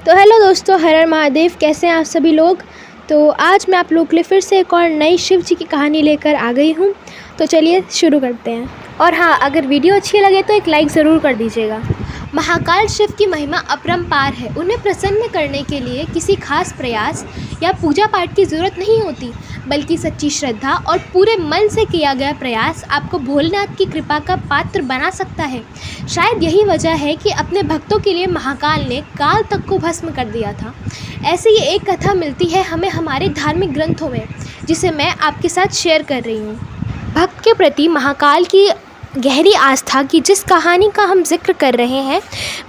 तो हेलो दोस्तों, हर हर महादेव। कैसे हैं आप सभी लोग। तो आज मैं आप लोग के लिए फिर से एक और नई शिव जी की कहानी लेकर आ गई हूँ। तो चलिए शुरू करते हैं। और हाँ, अगर वीडियो अच्छी लगे तो एक लाइक ज़रूर कर दीजिएगा। महाकाल शिव की महिमा अपरंपार है। उन्हें प्रसन्न करने के लिए किसी खास प्रयास या पूजा पाठ की ज़रूरत नहीं होती, बल्कि सच्ची श्रद्धा और पूरे मन से किया गया प्रयास आपको भोलेनाथ की कृपा का पात्र बना सकता है। शायद यही वजह है कि अपने भक्तों के लिए महाकाल ने काल तक को भस्म कर दिया था। ऐसी ही एक कथा मिलती है हमें हमारे धार्मिक ग्रंथों में, जिसे मैं आपके साथ शेयर कर रही हूँ। भक्त के प्रति महाकाल की गहरी आस्था की जिस कहानी का हम जिक्र कर रहे हैं,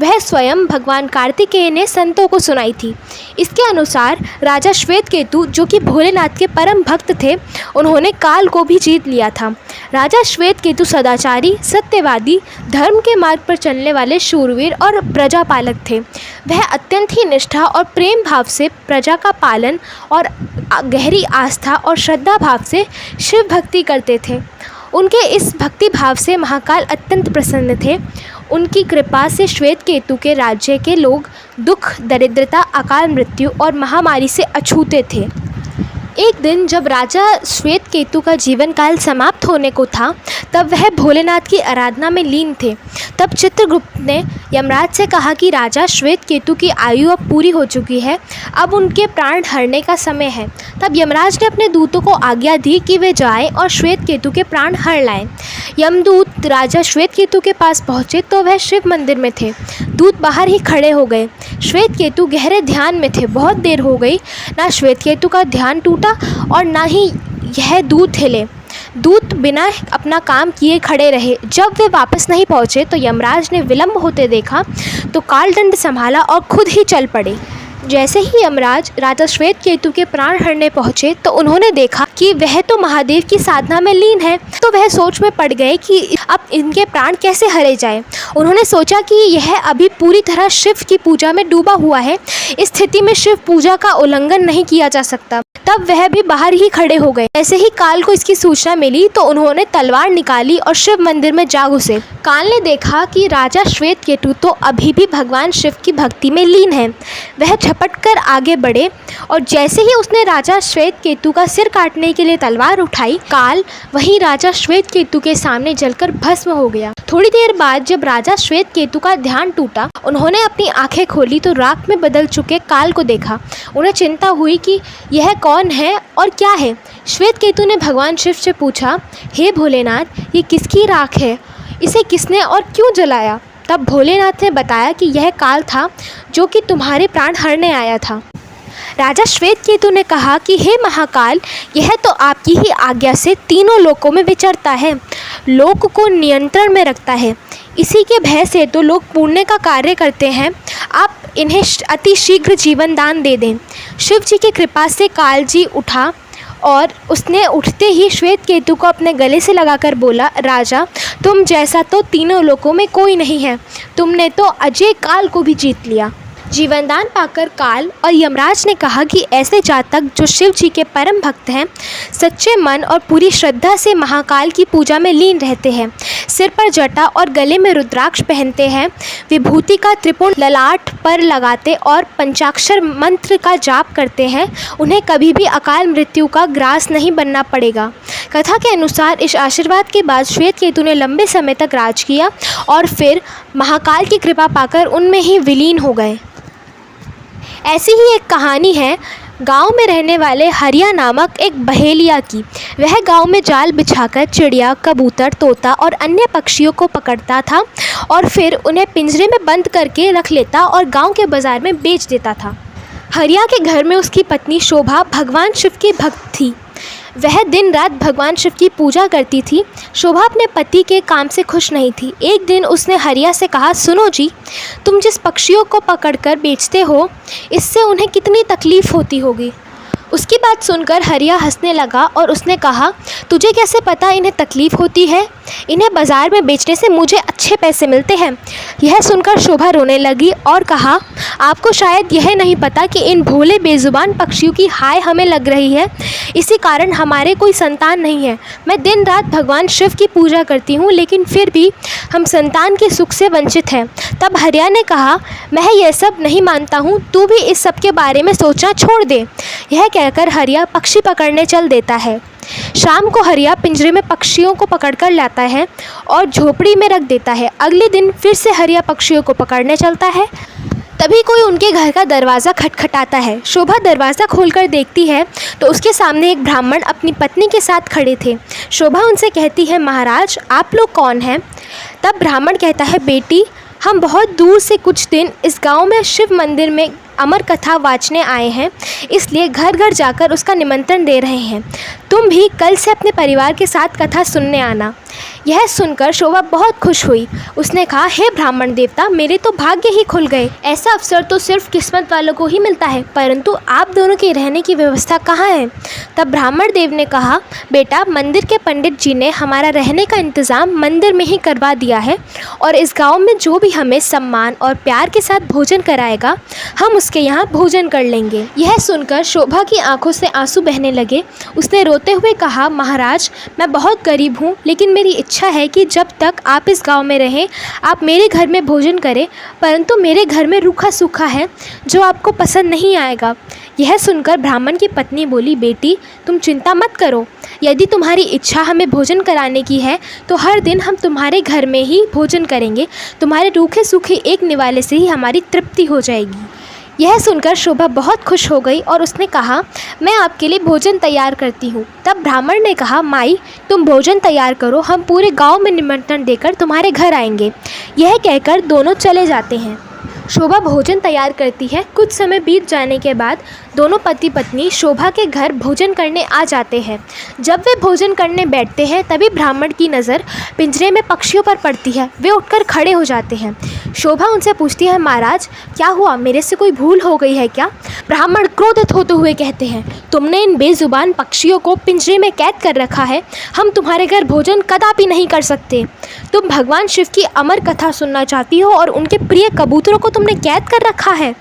वह स्वयं भगवान कार्तिकेय ने संतों को सुनाई थी। इसके अनुसार राजा श्वेतकेतु, जो कि भोलेनाथ के परम भक्त थे, उन्होंने काल को भी जीत लिया था। राजा श्वेतकेतु सदाचारी, सत्यवादी, धर्म के मार्ग पर चलने वाले शूरवीर और प्रजापालक थे। वह अत्यंत ही निष्ठा और प्रेम भाव से प्रजा का पालन और गहरी आस्था और श्रद्धा भाव से शिव भक्ति करते थे। उनके इस भक्ति भाव से महाकाल अत्यंत प्रसन्न थे। उनकी कृपा से श्वेतकेतु के राज्य के लोग दुख, दरिद्रता, अकाल मृत्यु और महामारी से अछूते थे। एक दिन जब राजा श्वेतकेतु का जीवन काल समाप्त होने को था, तब वह भोलेनाथ की आराधना में लीन थे। तब चित्रगुप्त ने यमराज से कहा कि राजा श्वेतकेतु की आयु अब पूरी हो चुकी है, अब उनके प्राण हरने का समय है। तब यमराज ने अपने दूतों को आज्ञा दी कि वे जाएं और श्वेतकेतु के प्राण हर लाएं। यमदूत राजा श्वेतकेतु के पास पहुँचे तो वह शिव मंदिर में थे। दूत बाहर ही खड़े हो गए। श्वेतकेतु गहरे ध्यान में थे। बहुत देर हो गई, ना श्वेतकेतु का ध्यान टूटा और ना ही यह दूत हिले। दूत बिना अपना काम किए खड़े रहे। जब वे वापस नहीं पहुँचे तो यमराज ने विलंब होते देखा तो कालदंड संभाला और खुद ही चल पड़े। जैसे ही यमराज राजा श्वेतकेतु के प्राण हरने पहुँचे तो उन्होंने देखा कि वह तो महादेव की साधना में लीन है। तो वह सोच में पड़ गए कि अब इनके प्राण कैसे हरे जाए। उन्होंने सोचा कि यह अभी पूरी तरह शिव की पूजा में डूबा हुआ है। इस स्थिति में शिव पूजा का उल्लंघन नहीं किया जा सकता। तब वह भी बाहर ही खड़े हो गए। ऐसे ही काल को इसकी सूचना मिली तो उन्होंने तलवार निकाली और शिव मंदिर में जा घुसे। काल ने देखा कि राजा श्वेतकेतु तो अभी भी भगवान शिव की भक्ति में लीन है। वह झपट कर आगे बढ़े और जैसे ही उसने राजा श्वेतकेतु का सिर काटने के लिए तलवार उठाई, काल वहीं राजा श्वेतकेतु के सामने जलकर भस्म हो गया। थोड़ी देर बाद जब राजा श्वेतकेतु का ध्यान टूटा, उन्होंने अपनी आंखें खोली तो राख में बदल चुके काल को देखा। उन्हें चिंता हुई कि यह कौन है और क्या है। श्वेतकेतु ने भगवान शिव से पूछा, हे भोलेनाथ, ये किसकी राख है? इसे किसने और क्यों जलाया? तब भोलेनाथ ने बताया कि यह काल था जो कि तुम्हारे प्राण हरने आया था। राजा श्वेतकेतु ने कहा कि हे महाकाल, यह तो आपकी ही आज्ञा से तीनों लोकों में विचरता है, लोक को नियंत्रण में रखता है। इसी के भय से तो लोग पुण्य का कार्य करते हैं। आप इन्हें अति शीघ्र जीवन दान दे दें। शिव जी की कृपा से काल जी उठा और उसने उठते ही श्वेतकेतु को अपने गले से लगाकर बोला, राजा, तुम जैसा तो तीनों लोकों में कोई नहीं है। तुमने तो अजय काल को भी जीत लिया। जीवनदान पाकर काल और यमराज ने कहा कि ऐसे जातक जो शिव जी के परम भक्त हैं, सच्चे मन और पूरी श्रद्धा से महाकाल की पूजा में लीन रहते हैं, सिर पर जटा और गले में रुद्राक्ष पहनते हैं, विभूति का त्रिपुण ललाट पर लगाते और पंचाक्षर मंत्र का जाप करते हैं, उन्हें कभी भी अकाल मृत्यु का ग्रास नहीं बनना पड़ेगा। कथा के अनुसार इस आशीर्वाद के बाद श्वेतकेतु ने लंबे समय तक राज किया और फिर महाकाल की कृपा पाकर उनमें ही विलीन हो गए। ऐसी ही एक कहानी है गांव में रहने वाले हरिया नामक एक बहेलिया की। वह गांव में जाल बिछाकर चिड़िया, कबूतर, तोता और अन्य पक्षियों को पकड़ता था और फिर उन्हें पिंजरे में बंद करके रख लेता और गांव के बाज़ार में बेच देता था। हरिया के घर में उसकी पत्नी शोभा भगवान शिव की भक्त थी। वह दिन रात भगवान शिव की पूजा करती थी। शोभा अपने पति के काम से खुश नहीं थी। एक दिन उसने हरिया से कहा, सुनो जी, तुम जिस पक्षियों को पकड़कर बेचते हो, इससे उन्हें कितनी तकलीफ़ होती होगी। उसकी बात सुनकर हरिया हंसने लगा और उसने कहा, तुझे कैसे पता इन्हें तकलीफ़ होती है? इन्हें बाज़ार में बेचने से मुझे अच्छे पैसे मिलते हैं। यह सुनकर शोभा रोने लगी और कहा, आपको शायद यह नहीं पता कि इन भोले बेज़ुबान पक्षियों की हाय हमें लग रही है, इसी कारण हमारे कोई संतान नहीं है। मैं दिन रात भगवान शिव की पूजा करती हूँ, लेकिन फिर भी हम संतान के सुख से वंचित हैं। तब हरिया ने कहा, मैं यह सब नहीं मानता हूँ, तू भी इस सब के बारे में सोचना छोड़ दे। यह कहकर हरिया पक्षी पकड़ने चल देता है। शाम को हरिया पिंजरे में पक्षियों को पकड़कर लाता है और झोपड़ी में रख देता है। अगले दिन फिर से हरिया पक्षियों को पकड़ने चलता है। तभी कोई उनके घर का दरवाज़ा खटखटाता है। शोभा दरवाज़ा खोलकर देखती है तो उसके सामने एक ब्राह्मण अपनी पत्नी के साथ खड़े थे। शोभा उनसे कहती है, महाराज आप लोग कौन हैं? तब ब्राह्मण कहता है, बेटी हम बहुत दूर से कुछ दिन इस गांव में शिव मंदिर में अमर कथा वाचने आए हैं, इसलिए घर घर जाकर उसका निमंत्रण दे रहे हैं। तुम भी कल से अपने परिवार के साथ कथा सुनने आना। यह सुनकर शोभा बहुत खुश हुई। उसने कहा, हे ब्राह्मण देवता, मेरे तो भाग्य ही खुल गए। ऐसा अवसर तो सिर्फ किस्मत वालों को ही मिलता है, परंतु आप दोनों के रहने की व्यवस्था कहाँ है? तब ब्राह्मण देव ने कहा, बेटा मंदिर के पंडित जी ने हमारा रहने का इंतज़ाम मंदिर में ही करवा दिया है और इस गाँव में जो भी हमें सम्मान और प्यार के साथ भोजन कराएगा हम उसके यहाँ भोजन कर लेंगे। यह सुनकर शोभा की आंखों से आंसू बहने लगे। उसने रोते हुए कहा, महाराज मैं बहुत गरीब हूँ, लेकिन मेरी इच्छा है कि जब तक आप इस गांव में रहें आप मेरे घर में भोजन करें, परंतु मेरे घर में रूखा सूखा है जो आपको पसंद नहीं आएगा। यह सुनकर ब्राह्मण की पत्नी बोली, बेटी तुम चिंता मत करो, यदि तुम्हारी इच्छा हमें भोजन कराने की है तो हर दिन हम तुम्हारे घर में ही भोजन करेंगे। तुम्हारे रूखे सूखे एक निवाले से ही हमारी तृप्ति हो जाएगी। यह सुनकर शोभा बहुत खुश हो गई और उसने कहा, मैं आपके लिए भोजन तैयार करती हूँ। तब ब्राह्मण ने कहा, माई तुम भोजन तैयार करो, हम पूरे गांव में निमंत्रण देकर तुम्हारे घर आएंगे। यह कहकर दोनों चले जाते हैं। शोभा भोजन तैयार करती है। कुछ समय बीत जाने के बाद दोनों पति पत्नी शोभा के घर भोजन करने आ जाते हैं। जब वे भोजन करने बैठते हैं तभी ब्राह्मण की नज़र पिंजरे में पक्षियों पर पड़ती है। वे उठकर खड़े हो जाते हैं। शोभा उनसे पूछती है, महाराज क्या हुआ, मेरे से कोई भूल हो गई है क्या? ब्राह्मण क्रोधित होते हुए कहते हैं, तुमने इन बेजुबान पक्षियों को पिंजरे में कैद कर रखा है, हम तुम्हारे घर भोजन कदापि नहीं कर सकते। तुम भगवान शिव की अमर कथा सुनना चाहती हो और उनके प्रिय कबूतरों को तुमने कैद कर रखा है।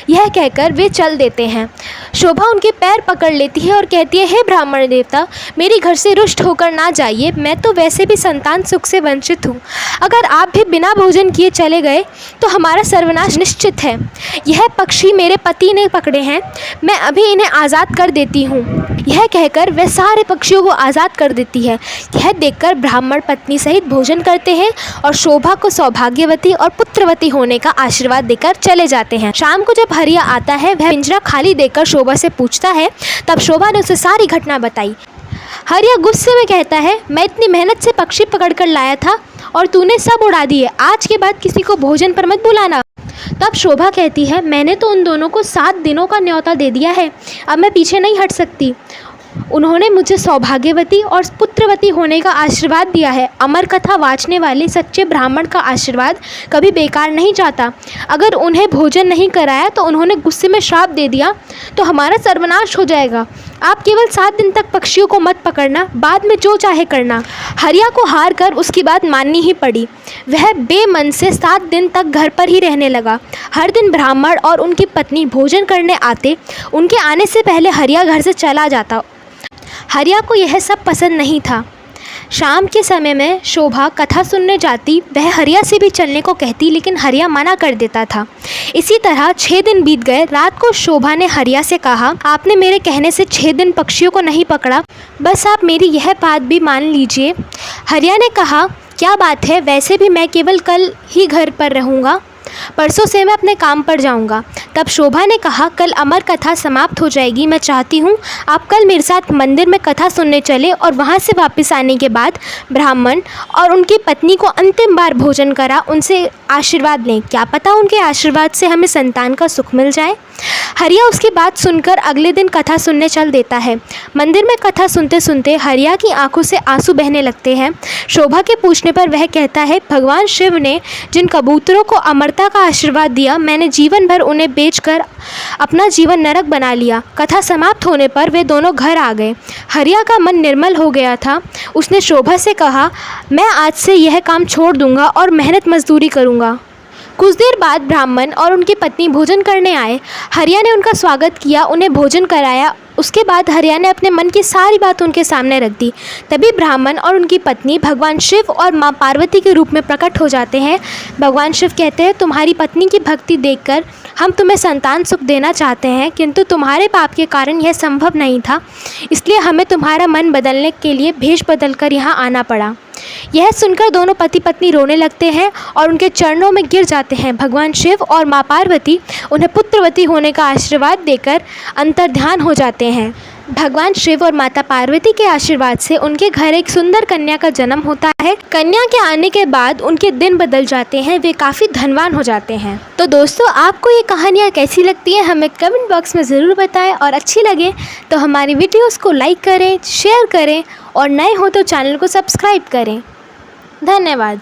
यह कहकर वे चल देते हैं। शोभा उनके पैर पकड़ लेती है और कहती है, हे ब्राह्मण देवता मेरे घर से रुष्ट होकर ना जाइए, मैं तो वैसे भी संतान सुख से वंचित हूँ। अगर आप भी बिना भोजन किए चले गए तो हमारा सर्वनाश निश्चित है। यह पक्षी मेरे पति ने पकड़े हैं, मैं अभी इन्हें आज़ाद कर देती हूँ। यह कहकर वह सारे पक्षियों को आज़ाद कर देती है। यह देखकर ब्राह्मण पत्नी सहित भोजन करते हैं और शोभा को सौभाग्यवती और पुत्रवती होने का आशीर्वाद देकर चले जाते हैं। शाम को जब हरिया आता है वह पिंजरा खाली देखकर शोभा से पूछता है। तब शोभा ने उसे सारी घटना बताई। हरिया गुस्से में कहता है, मैं इतनी मेहनत से पक्षी पकड़कर लाया था और तूने सब उड़ा दिए। आज के बाद किसी को भोजन पर मत बुलाना। तब शोभा कहती है, मैंने तो उन दोनों को 7 दिनों का न्योता दे दिया है, अब मैं पीछे नहीं हट सकती। उन्होंने मुझे सौभाग्यवती और पुत्रवती होने का आशीर्वाद दिया है। अमर कथा वाचने वाले सच्चे ब्राह्मण का आशीर्वाद कभी बेकार नहीं जाता। अगर उन्हें भोजन नहीं कराया तो उन्होंने गुस्से में श्राप दे दिया तो हमारा सर्वनाश हो जाएगा। आप केवल 7 दिन तक पक्षियों को मत पकड़ना, बाद में जो चाहे करना। हरिया को हार कर उसकी बात माननी ही पड़ी। वह बेमन से 7 दिन तक घर पर ही रहने लगा। हर दिन ब्राह्मण और उनकी पत्नी भोजन करने आते। उनके आने से पहले हरिया घर से चला जाता। हरिया को यह सब पसंद नहीं था। शाम के समय में शोभा कथा सुनने जाती। वह हरिया से भी चलने को कहती, लेकिन हरिया मना कर देता था। इसी तरह 6 दिन बीत गए। रात को शोभा ने हरिया से कहा, आपने मेरे कहने से 6 दिन पक्षियों को नहीं पकड़ा, बस आप मेरी यह बात भी मान लीजिए। हरिया ने कहा, क्या बात है, वैसे भी मैं केवल कल ही घर पर रहूँगा, परसों से मैं अपने काम पर जाऊंगा। तब शोभा ने कहा, कल अमर कथा समाप्त हो जाएगी, मैं चाहती हूँ आप कल मेरे साथ मंदिर में कथा सुनने चले और वहाँ से वापस आने के बाद ब्राह्मण और उनकी पत्नी को अंतिम बार भोजन करा उनसे आशीर्वाद लें। क्या पता उनके आशीर्वाद से हमें संतान का सुख मिल जाए। हरिया उसकी बात सुनकर अगले दिन कथा सुनने चल देता है। मंदिर में कथा सुनते सुनते हरिया की आंखों से आंसू बहने लगते हैं। शोभा के पूछने पर वह कहता है, भगवान शिव ने जिन कबूतरों को अमरता का आशीर्वाद दिया, मैंने जीवन भर उन्हें बेचकर अपना जीवन नरक बना लिया। कथा समाप्त होने पर वे दोनों घर आ गए। हरिया का मन निर्मल हो गया था। उसने शोभा से कहा, मैं आज से यह काम छोड़ दूंगा और मेहनत मजदूरी करूंगा। कुछ देर बाद ब्राह्मण और उनकी पत्नी भोजन करने आए। हरिया ने उनका स्वागत किया, उन्हें भोजन कराया। उसके बाद हरिया ने अपने मन की सारी बात उनके सामने रख दी। तभी ब्राह्मण और उनकी पत्नी भगवान शिव और माँ पार्वती के रूप में प्रकट हो जाते हैं। भगवान शिव कहते हैं, तुम्हारी पत्नी की भक्ति देखकर हम तुम्हें संतान सुख देना चाहते हैं, किंतु तुम्हारे पाप के कारण यह संभव नहीं था, इसलिए हमें तुम्हारा मन बदलने के लिए भेष बदल कर यहाँ आना पड़ा। यह सुनकर दोनों पति पत्नी रोने लगते हैं और उनके चरणों में गिर जाते हैं। भगवान शिव और माँ पार्वती उन्हें पुत्रवती होने का आशीर्वाद देकर अंतर्ध्यान हो जाते हैं। भगवान शिव और माता पार्वती के आशीर्वाद से उनके घर एक सुंदर कन्या का जन्म होता है। कन्या के आने के बाद उनके दिन बदल जाते हैं, वे काफ़ी धनवान हो जाते हैं। तो दोस्तों, आपको ये कहानियाँ कैसी लगती हैं हमें कमेंट बॉक्स में ज़रूर बताएं, और अच्छी लगे तो हमारी वीडियोज़ को लाइक करें, शेयर करें, और नए हो तो चैनल को सब्सक्राइब करें। धन्यवाद।